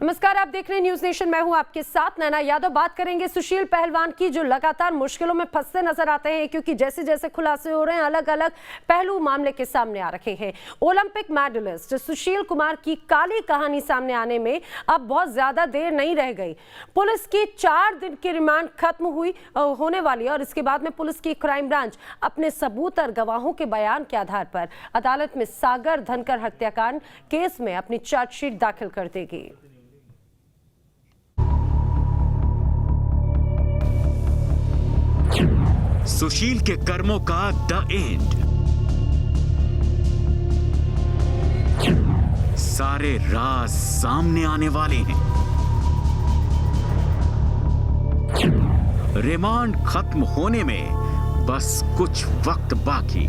नमस्कार, आप देख रहे हैं न्यूज नेशन। मैं हूं आपके साथ नैना यादव। बात करेंगे सुशील पहलवान की, जो लगातार मुश्किलों में फंसते नजर आते हैं क्योंकि जैसे जैसे खुलासे हो रहे हैं अलग अलग पहलू मामले के सामने आ रहे हैं। ओलंपिक मेडलिस्ट सुशील कुमार की काली कहानी सामने आने में अब बहुत ज्यादा देर नहीं रह गई। पुलिस की 4 दिन की रिमांड खत्म होने वाली है और इसके बाद में पुलिस की क्राइम ब्रांच अपने सबूत और गवाहों के बयान के आधार पर अदालत में सागर धनकर हत्याकांड केस में अपनी चार्जशीट दाखिल कर देगी। सुशील के कर्मों का द एंड। सारे राज सामने आने वाले हैं। रिमांड खत्म होने में बस कुछ वक्त बाकी।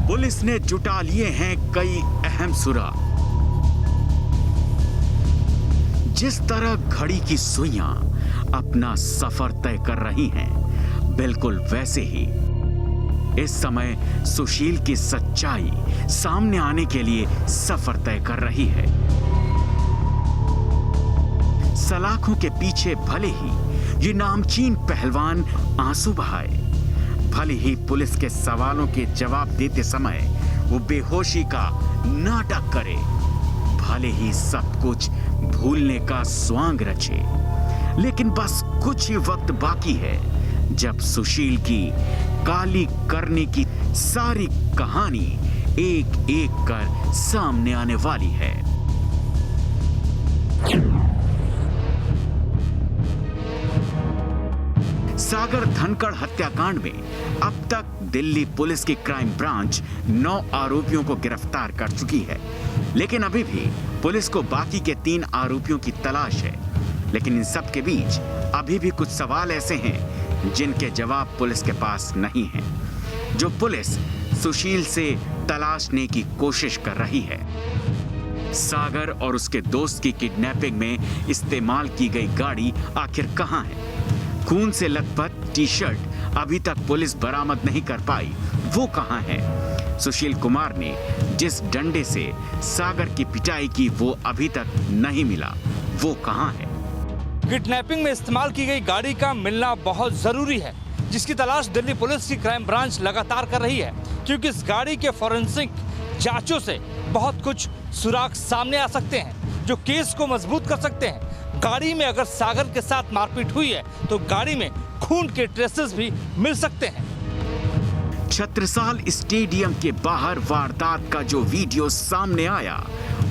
पुलिस ने जुटा लिए हैं कई अहम सुराग। जिस तरह घड़ी की सुइयां अपना सफर तय कर रही हैं, बिल्कुल वैसे ही इस समय सुशील की सच्चाई सामने आने के लिए सफर तय कर रही है। सलाखों के पीछे भले ही ये नामचीन पहलवान आंसू बहाए, भले ही पुलिस के सवालों के जवाब देते समय वो बेहोशी का नाटक करे, भले ही सब कुछ भूलने का स्वांग रचे, लेकिन बस कुछ ही वक्त बाकी है जब सुशील की काली करने की सारी कहानी एक एक कर सामने आने वाली है। सागर धनखड़ हत्याकांड में अब तक दिल्ली पुलिस की क्राइम ब्रांच 9 आरोपियों को गिरफ्तार कर चुकी है, लेकिन अभी भी पुलिस को बाकी के 3 आरोपियों की तलाश है। लेकिन इन सब के बीच अभी भी कुछ सवाल ऐसे हैं जिनके जवाब पुलिस के पास नहीं हैं, जो पुलिस सुशील से तलाशने की कोशिश कर रही है। सागर और उसके दोस्त की किडनैपिंग में इस्तेमाल की गई गाड़ी आखिर कहां है? खून से लथपथ टी-शर्ट अभी तक पुलिस बरामद नहीं कर पाई, वो कहां है? सुशील कुमार ने जिस डंडे से सागर की पिटाई की वो अभी तक नहीं मिला, वो कहां है? किडनैपिंग में इस्तेमाल की गई गाड़ी का मिलना बहुत जरूरी है, जिसकी तलाश दिल्ली पुलिस की क्राइम ब्रांच लगातार कर रही है, क्योंकि इस गाड़ी के फॉरेंसिक जांचों से बहुत कुछ सुराग सामने आ सकते हैं जो केस को मजबूत कर सकते हैं। गाड़ी में अगर सागर के साथ मारपीट हुई है तो गाड़ी में खून के ट्रेसेस भी मिल सकते हैं। छत्रसाल स्टेडियम के बाहर वारदात का जो वीडियो सामने आया,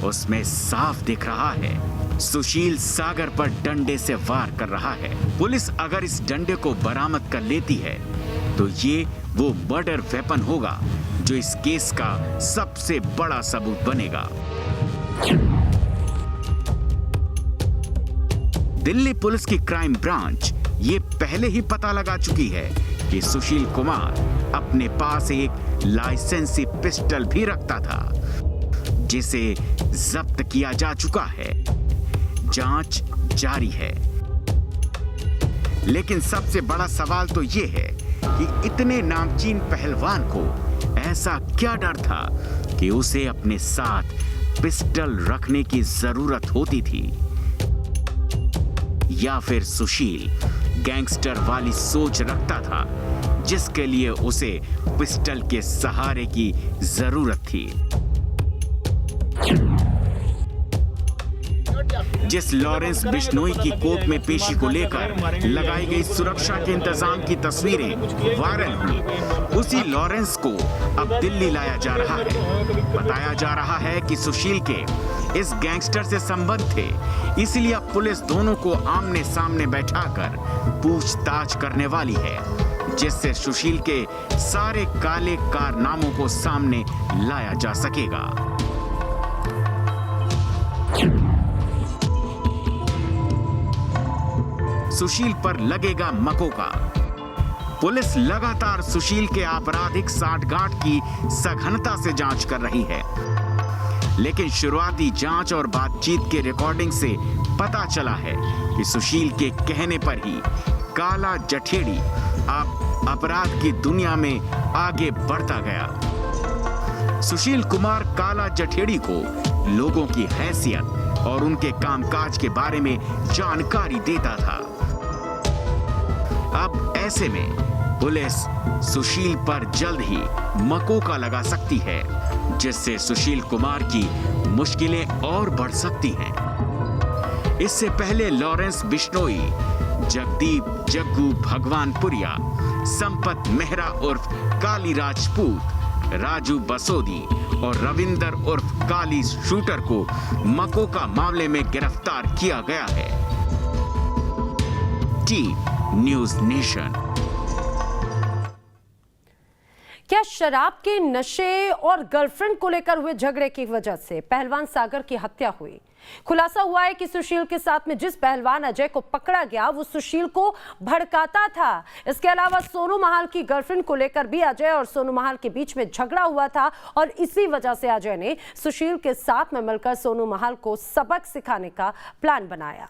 उसमें साफ दिख रहा है सुशील सागर पर डंडे से वार कर रहा है। पुलिस अगर इस डंडे को बरामद कर लेती है तो ये वो मर्डर वेपन होगा जो इस केस का सबसे बड़ा सबूत बनेगा। दिल्ली पुलिस की क्राइम ब्रांच ये पहले ही पता लगा चुकी है कि सुशील कुमार अपने पास एक लाइसेंसी पिस्टल भी रखता था, जिसे जब्त किया जा चुका है। जांच जारी है, लेकिन सबसे बड़ा सवाल तो ये है कि इतने नामचीन पहलवान को ऐसा क्या डर था कि उसे अपने साथ पिस्टल रखने की जरूरत होती थी, या फिर सुशील गैंगस्टर वाली सोच रखता था जिसके लिए उसे पिस्टल के सहारे की जरूरत थी। जिस लॉरेंस बिश्नोई की कोर्ट में पेशी को लेकर लगाई गई सुरक्षा के इंतजाम की तस्वीरें वायरल हुई, उसी लॉरेंस को अब दिल्ली लाया जा रहा है। बताया जा रहा है कि सुशील के इस गैंगस्टर से संबंध थे, इसलिए अब पुलिस दोनों को आमने सामने बैठाकर पूछताछ करने वाली है, जिससे सुशील के सारे काले कारनामों को सामने लाया जा सकेगा। सुशील पर लगेगा मकोका। पुलिस लगातार सुशील के आपराधिक साठगांठ की सघनता से जांच कर रही है, लेकिन शुरुआती जांच और बातचीत के रिकॉर्डिंग से पता चला है कि सुशील के कहने पर ही काला जठेड़ी अब अपराध की दुनिया में आगे बढ़ता गया। सुशील कुमार काला जठेड़ी को लोगों की हैसियत और उनके कामकाज के बारे में जानकारी देता था। अब ऐसे में पुलिस सुशील पर जल्द ही मकोका लगा सकती है, जिससे सुशील कुमार की मुश्किलें और बढ़ सकती हैं। इससे पहले लॉरेंस बिश्नोई, जगदीप जग्गू भगवानपुरिया, संपत मेहरा उर्फ काली राजपूत, राजू बसोदी और रविंदर उर्फ काली शूटर को मकोका मामले में गिरफ्तार किया गया है। Team news nation. क्या शराब के नशे और गर्लफ्रेंड को लेकर हुए झगड़े की वजह से पहलवान सागर की हत्या हुई? खुलासा हुआ है कि सुशील के साथ में जिस पहलवान अजय को पकड़ा गया वो सुशील को भड़काता था। इसके अलावा सोनू महाल की गर्लफ्रेंड को लेकर भी अजय और सोनू महाल के बीच में झगड़ा हुआ था और इसी वजह से अजय ने सुशील के साथ में मिलकर सोनू महाल को सबक सिखाने का प्लान बनाया।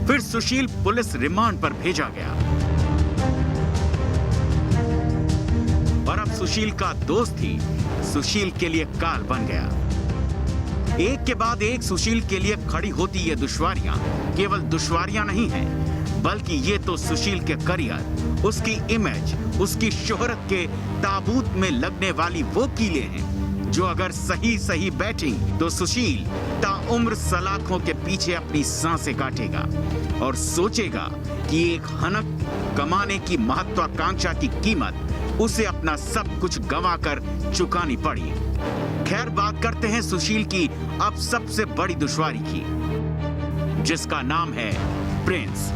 फिर सुशील पुलिस रिमांड पर भेजा गया और अब सुशील का दोस्त ही सुशील के लिए काल बन गया। एक के बाद एक सुशील के लिए खड़ी होती ये दुश्वारियां केवल दुश्वारियां नहीं हैं, बल्कि ये तो सुशील के करियर, उसकी इमेज, उसकी शोहरत के ताबूत में लगने वाली वो कीले हैं जो अगर सही सही बैठी तो सुशील ताउम्र सलाखों के पीछे अपनी सांसें काटेगा और सोचेगा कि एक हनक कमाने की महत्वाकांक्षा की कीमत उसे अपना सब कुछ गंवाकर चुकानी पड़ी। खैर, बात करते हैं सुशील की अब सबसे बड़ी दुश्वारी की, जिसका नाम है प्रिंस।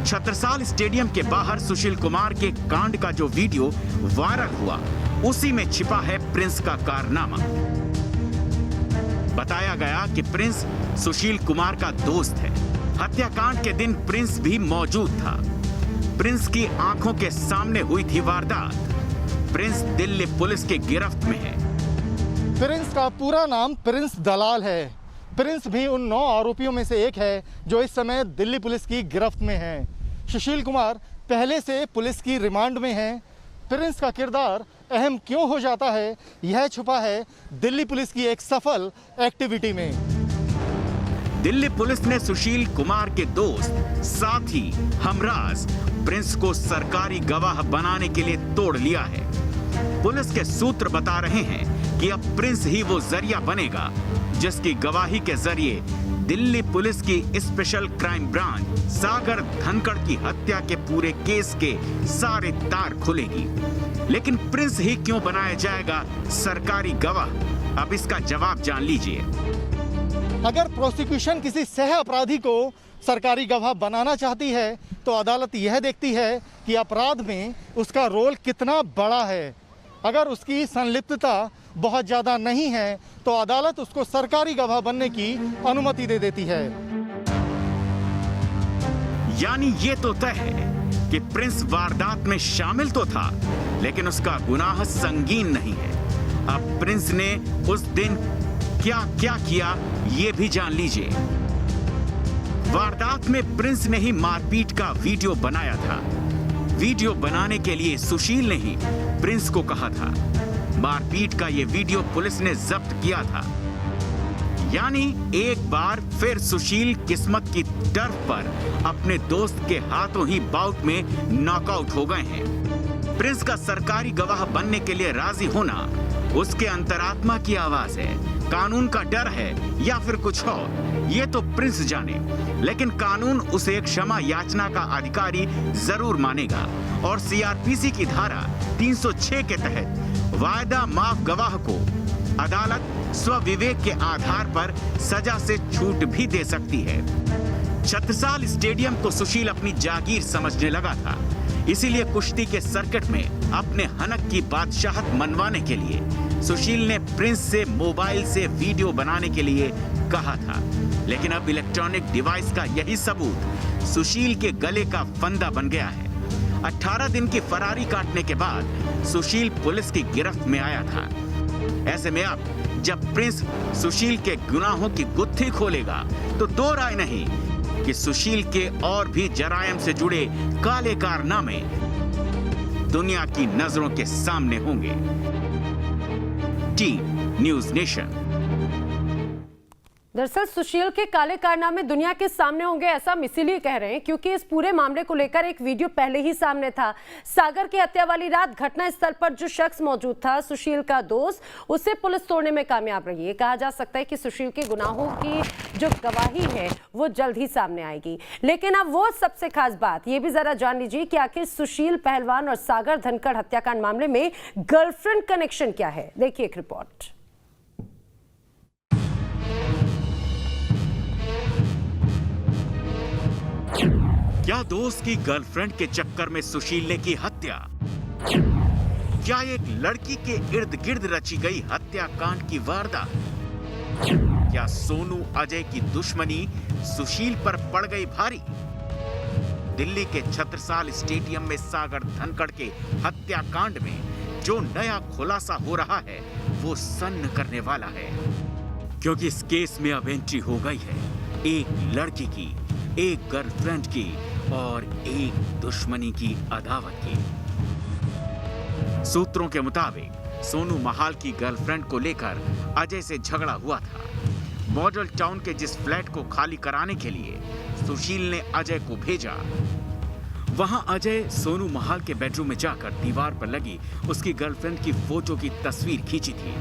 छत्रसाल स्टेडियम के बाहर सुशील कुमार के कांड का जो वीडियो वायरल हुआ, उसी में छिपा है प्रिंस का कारनामा। बताया गया कि प्रिंस सुशील कुमार का दोस्त है। हत्याकांड के दिन प्रिंस भी मौजूद था। प्रिंस की आंखों के सामने हुई थी वारदात। प्रिंस दिल्ली पुलिस के गिरफ्त में है। प्रिंस का पूरा नाम प्रिंस दलाल है। प्रिंस भी उन 9 आरोपियों में से एक है जो इस समय दिल्ली पुलिस की गिरफ्त में है। सुशील कुमार पहले से पुलिस की रिमांड में है। प्रिंस का किरदार अहम क्यों हो जाता है, यह छुपा है दिल्ली पुलिस की एक सफल एक्टिविटी में। दिल्ली पुलिस ने सुशील कुमार के दोस्त, साथी, हमराज प्रिंस को सरकारी गवाह बनाने के लिए तोड़ लिया है। पुलिस के सूत्र बता रहे हैं कि अब प्रिंस ही वो जरिया बनेगा जिसकी गवाही के जरिए दिल्ली पुलिस की स्पेशल क्राइम ब्रांच सागर धनखड़ की हत्या के पूरे केस के सारे तार खुलेगी। लेकिन प्रिंस ही क्यों बनाया जाएगा सरकारी गवाह? अब इसका जवाब जान लीजिए। अगर प्रोसिक्यूशन किसी सह अपराधी को सरकारी गवाह बनाना चाहती है तो अदालत यह देखती है कि अपराध में उसका रोल कितना बड़ा है। अगर उसकी संलिप्तता बहुत ज़्यादा नहीं है तो अदालत उसको सरकारी गवाह बनने की अनुमति दे देती है। यानी ये तो तय है कि प्रिंस वारदात में शामिल तो था, लेकिन उसका गुनाह संगीन नहीं है। अब प्रिंस ने उस दिन क्या क्या किया ये भी जान लीजिए। वारदात में प्रिंस ने ही मारपीट का वीडियो बनाया था। वीडियो बनाने के लिए सुशील ने ही प्रिंस को कहा था। मारपीट का ये वीडियो पुलिस ने जब्त किया था। यानी एक बार फिर सुशील किस्मत की टर्फ पर अपने दोस्त के हाथों ही बाउट में नॉकआउट हो गए हैं। प्रिंस का सरकारी गवाह बनने के लिए राजी होना उसके अंतरात्मा की आवाज है। कानून का डर है या फिर कुछ और, ये तो प्रिंस जाने। लेकिन कानून उसे एक क्षमा याचना का अधिकारी जरूर मानेगा और सीआरपीसी की धारा 306 के तहत वायदा माफ गवाह को अदालत स्वविवेक के आधार पर सजा से छूट भी दे सकती है। छत्रसाल स्टेडियम को सुशील अपनी जागीर समझने लगा था, इसीलिए कुश्ती के सर्किट में अपने हनक की बादशाहत मनवाने के लिए सुशील ने प्रिंस से मोबाइल से वीडियो बनाने के लिए कहा था। लेकिन अब इलेक्ट्रॉनिक डिवाइस का यही सबूत सुशील के गले का फंदा बन गया है। 18 दिन की फरारी काटने के बाद सुशील पुलिस की गिरफ्त में आया था। ऐसे में अब जब प्रिंस सुशील के गुनाहों की गुत्थी खोलेगा तो दो राय नहीं कि सुशील के और भी जरायम से जुड़े काले कारनामे दुनिया की नजरों के सामने होंगे। Team news nation. दरअसल सुशील के काले कारनामे दुनिया के सामने होंगे, ऐसा हम इसीलिए कह रहे हैं क्योंकि इस पूरे मामले को लेकर एक वीडियो पहले ही सामने था। सागर की हत्या वाली रात घटना स्थल पर जो शख्स मौजूद था, सुशील का दोस्त, उसे पुलिस तोड़ने में कामयाब रही है। कहा जा सकता है कि सुशील के गुनाहों की जो गवाही है वो जल्द ही सामने आएगी। लेकिन अब वो सबसे खास बात ये भी जरा जान लीजिए कि आखिर सुशील पहलवान और सागर धनखड़ हत्याकांड मामले में गर्लफ्रेंड कनेक्शन क्या है। देखिए एक रिपोर्ट। क्या दोस्त की गर्लफ्रेंड के चक्कर में सुशील ने की हत्या? क्या एक लड़की के इर्द गिर्द रची गई हत्याकांड की वारदात? क्या सोनू अजय की दुश्मनी सुशील पर पड़ गई भारी? दिल्ली के छत्रसाल स्टेडियम में सागर धनखड़ के हत्याकांड में जो नया खुलासा हो रहा है वो सन्न करने वाला है, क्योंकि इस केस में अब एंट्री हो गई है एक लड़की की, एक गर्लफ्रेंड की और एक दुश्मनी की अदावत की। सूत्रों के मुताबिक सोनू महाल की गर्लफ्रेंड को लेकर अजय से झगड़ा हुआ था। मॉडल टाउन के जिस फ्लैट को खाली कराने के लिए सुशील ने अजय को भेजा, वहां अजय सोनू महाल के बेडरूम में जाकर दीवार पर लगी उसकी गर्लफ्रेंड की फोटो की तस्वीर खींची थी।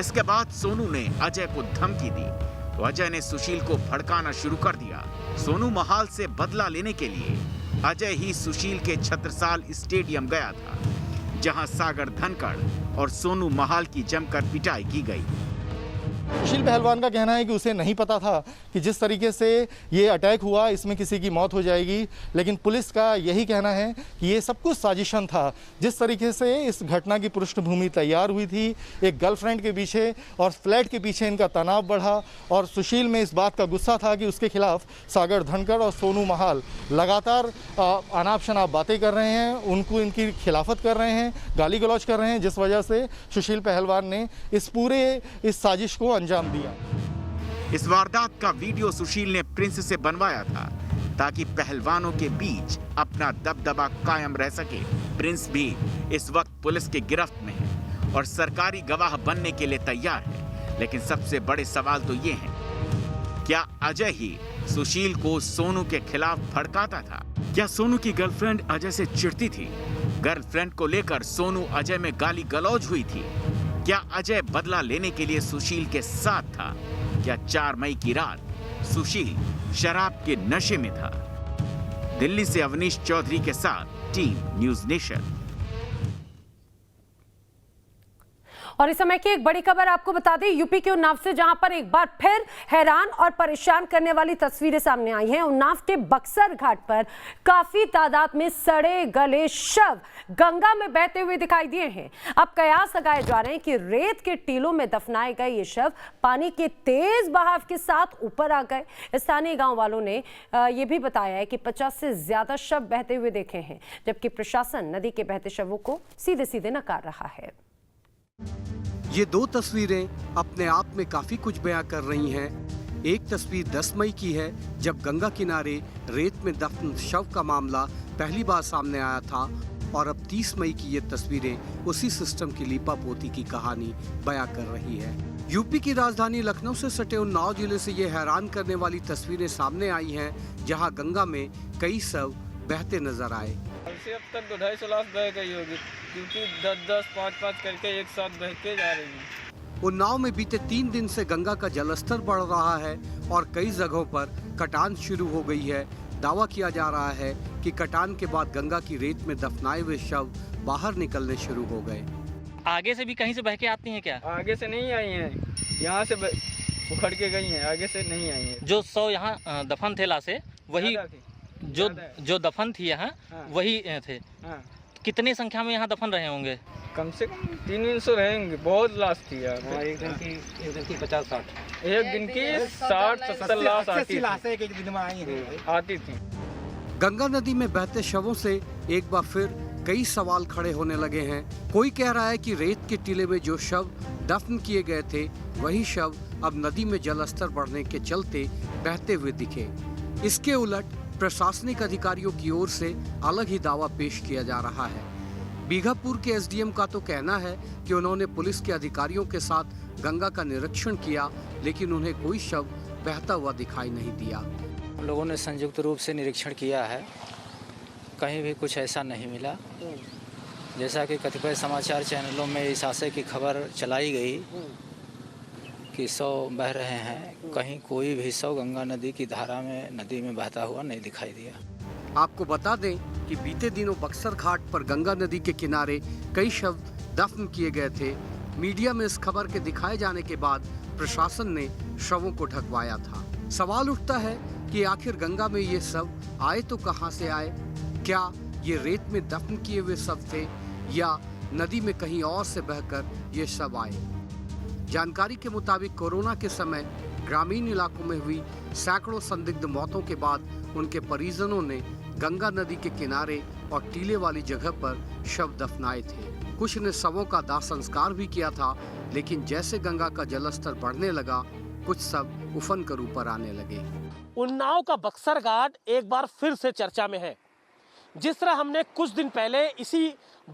इसके बाद सोनू ने अजय को धमकी दी तो अजय ने सुशील को भड़काना शुरू कर दिया। सोनू महाल से बदला लेने के लिए अजय ही सुशील के छत्रसाल स्टेडियम गया था, जहां सागर धनखड़ और सोनू महाल की जमकर पिटाई की गई। सुशील पहलवान का कहना है कि उसे नहीं पता था कि जिस तरीके से ये अटैक हुआ इसमें किसी की मौत हो जाएगी, लेकिन पुलिस का यही कहना है कि ये सब कुछ साजिशन था। जिस तरीके से इस घटना की पृष्ठभूमि तैयार हुई थी, एक गर्लफ्रेंड के पीछे और फ्लैट के पीछे इनका तनाव बढ़ा और सुशील में इस बात का गुस्सा था कि उसके खिलाफ सागर धनखड़ और सोनू महाल लगातार अनाप शनाप बातें कर रहे हैं, उनको इनकी खिलाफत कर रहे हैं, गाली गलौज कर रहे हैं, जिस वजह से सुशील पहलवान ने इस साजिश को अंजाम दिया। इस वारदात का वीडियो सुशील ने प्रिंस से बनवाया था ताकि पहलवानों के बीच अपना दबदबा कायम रह सके। प्रिंस भी इस वक्त पुलिस की गिरफ्त में है और सरकारी गवाह बनने के लिए तैयार है। लेकिन सबसे बड़े सवाल तो ये हैं, क्या अजय ही सुशील को सोनू के खिलाफ भड़काता था? क्या सोनू की गर्लफ्रेंड अजय से चिढ़ती थी? गर्लफ्रेंड को लेकर सोनू अजय में गाली गलौज हुई थी? क्या अजय बदला लेने के लिए सुशील के साथ था? क्या 4 मई की रात सुशील शराब के नशे में था? दिल्ली से अवनीश चौधरी के साथ टीम न्यूज़ नेशन। और इस समय की एक बड़ी खबर आपको बता दें, यूपी के उन्नाव से, जहां पर एक बार फिर हैरान और परेशान करने वाली तस्वीरें सामने आई हैं। उन्नाव के बक्सर घाट पर काफी तादाद में सड़े गले शव गंगा में बहते हुए दिखाई दिए हैं। अब कयास लगाए जा रहे हैं कि रेत के टीलों में दफनाए गए ये शव पानी के तेज बहाव के साथ ऊपर आ गए। स्थानीय गांव वालों ने ये भी बताया है कि 50 से ज्यादा शव बहते हुए देखे हैं, जबकि प्रशासन नदी के बहते शवों को सीधे सीधे नकार रहा है। ये 2 तस्वीरें अपने आप में काफी कुछ बयां कर रही हैं। एक तस्वीर 10 मई की है, जब गंगा किनारे रेत में दफन शव का मामला पहली बार सामने आया था, और अब 30 मई की ये तस्वीरें उसी सिस्टम की लीपापोती की कहानी बयां कर रही है। यूपी की राजधानी लखनऊ से सटे उन्नाव जिले से ये हैरान करने वाली तस्वीरें सामने आई हैं, जहां गंगा में कई शव बहते नजर आए। अब तक 250 लाख बह गई होगी, क्योंकि 10-10, 5-5 करके एक साथ बह के जा रही है। उन्नाव में बीते 3 दिन से गंगा का जलस्तर बढ़ रहा है और कई जगहों पर कटान शुरू हो गई है। दावा किया जा रहा है कि कटान के बाद गंगा की रेत में दफनाए हुए शव बाहर निकलने शुरू हो गए। आगे से भी कहीं से बह के आती हैं क्या? आगे से नहीं आई हैं, यहाँ से उखड़ के गई हैं, आगे से नहीं आई हैं। जो 100 यहाँ दफन थे लाशें, वही जो दफन थी यहाँ, हाँ। वही थे। हाँ। कितनी संख्या में यहाँ दफन रहे होंगे? कम से कम 300 रहेंगे, बहुत लाश थी यार। एक दिन की 50-60, एक दिन की 60-70 लाश आती थी। गंगा नदी में बहते शवों से एक बार फिर कई सवाल खड़े होने लगे हैं। कोई कह रहा है कि रेत के टीले में जो शव दफन किए गए थे, वही शव अब नदी में जलस्तर बढ़ने के चलते बहते हुए दिखे। इसके उलट प्रशासनिक अधिकारियों की ओर से अलग ही दावा पेश किया जा रहा है। बीघापुर के एसडीएम का तो कहना है कि उन्होंने पुलिस के अधिकारियों के साथ गंगा का निरीक्षण किया, लेकिन उन्हें कोई शव बहता हुआ दिखाई नहीं दिया। हम लोगों ने संयुक्त रूप से निरीक्षण किया है, कहीं भी कुछ ऐसा नहीं मिला। जैसा कि कतिपय समाचार चैनलों में इस आशय की खबर चलाई गई कि शव बह रहे हैं, कहीं कोई भी शव गंगा नदी की धारा में नदी में बहता हुआ नहीं दिखाई दिया। आपको बता दें कि बीते दिनों बक्सर घाट पर गंगा नदी के किनारे कई शव दफन किए गए थे। मीडिया में इस खबर के दिखाए जाने के बाद प्रशासन ने शवों को ढकवाया था। सवाल उठता है कि आखिर गंगा में ये शव आए तो कहां से आए? क्या ये रेत में दफन किए हुए शव थे या नदी में कहीं और से बहकर ये शव आए? जानकारी के मुताबिक कोरोना के समय ग्रामीण इलाकों में हुई सैकड़ों संदिग्ध मौतों के बाद उनके परिजनों ने गंगा नदी के किनारे और टीले वाली जगह पर शव दफनाए थे। कुछ ने शवों का दाह संस्कार भी किया था, लेकिन जैसे गंगा का जलस्तर बढ़ने लगा, कुछ शव उफन कर ऊपर आने लगे। उन्नाव का बक्सर घाट एक बार फिर से चर्चा में है। जिस तरह हमने कुछ दिन पहले इसी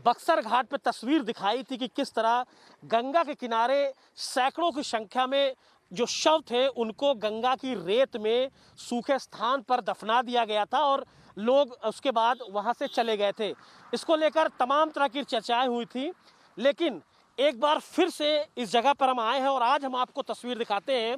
बक्सर घाट पर तस्वीर दिखाई थी कि किस तरह गंगा के किनारे सैकड़ों की संख्या में जो शव थे उनको गंगा की रेत में सूखे स्थान पर दफना दिया गया था और लोग उसके बाद वहां से चले गए थे। इसको लेकर तमाम तरह की चर्चाएं हुई थी, लेकिन एक बार फिर से इस जगह पर हम आए हैं और आज हम आपको तस्वीर दिखाते हैं।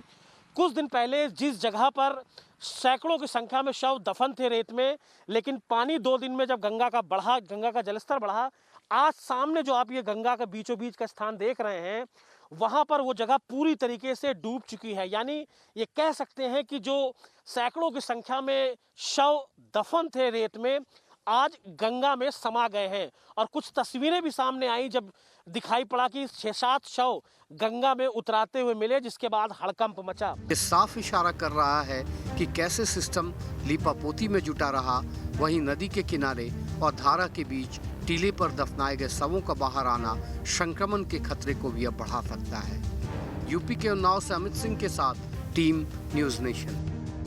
कुछ दिन पहले जिस जगह पर सैकड़ों की संख्या में शव दफन थे रेत में, लेकिन पानी 2 दिन में जब गंगा का जलस्तर बढ़ा, आज सामने जो आप ये गंगा का बीचों बीच का स्थान देख रहे हैं, वहां पर वो जगह पूरी तरीके से डूब चुकी है। यानी ये कह सकते हैं कि जो सैकड़ों की संख्या में शव दफन थे रेत में, आज गंगा में समा गए हैं। और कुछ तस्वीरें भी सामने आई जब दिखाई पड़ा कि 6-7 शव गंगा में उतराते हुए मिले, जिसके बाद हड़कंप मचा। ये साफ इशारा कर रहा है कि कैसे सिस्टम लीपापोती में जुटा रहा, वहीं नदी के किनारे और धारा के बीच टीले पर दफनाए गए शवों का बाहर आना संक्रमण के खतरे को भी अब बढ़ा सकता है। यूपी के उन्नाव से अमित सिंह के साथ टीम न्यूज़ नेशन।